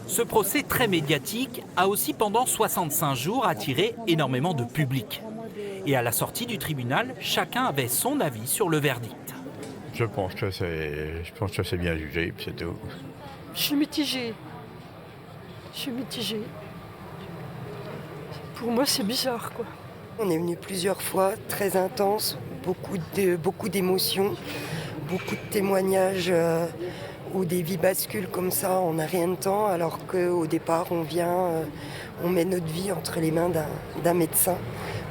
Ce procès très médiatique a aussi pendant 65 jours attiré énormément de public. Et à la sortie du tribunal, chacun avait son avis sur le verdict. Je pense que c'est bien jugé, c'est tout. Je suis mitigée. Pour moi, c'est bizarre, quoi. On est venu plusieurs fois, très intense, beaucoup d'émotions, beaucoup de témoignages où des vies basculent comme ça en n'a rien de temps, alors qu'au départ, on met notre vie entre les mains d'un médecin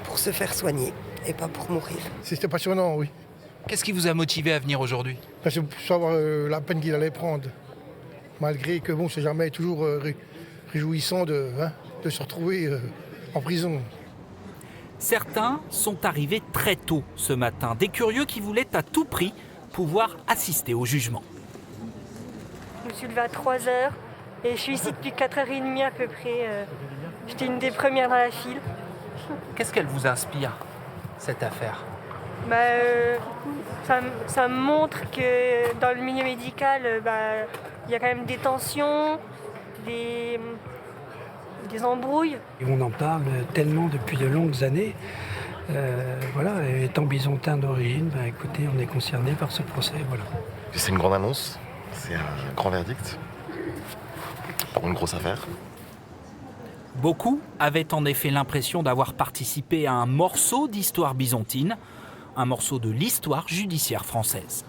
pour se faire soigner et pas pour mourir. C'était passionnant, oui. Qu'est-ce qui vous a motivé à venir aujourd'hui? Parce que pour savoir la peine qu'il allait prendre. Malgré que bon, c'est jamais toujours réjouissant de se retrouver en prison. Certains sont arrivés très tôt ce matin, des curieux qui voulaient à tout prix pouvoir assister au jugement. Je me suis levée à 3h et je suis ici depuis 4h30 à peu près. J'étais une des premières dans la file. Qu'est-ce qu'elle vous inspire, cette affaire? Ça me montre que dans le milieu médical, il y a quand même des tensions, des embrouilles. Et on en parle tellement depuis de longues années. Étant byzantin d'origine, écoutez, on est concerné par ce procès. Voilà. C'est une grande annonce, c'est un grand verdict pour une grosse affaire. Beaucoup avaient en effet l'impression d'avoir participé à un morceau d'histoire byzantine, un morceau de l'histoire judiciaire française.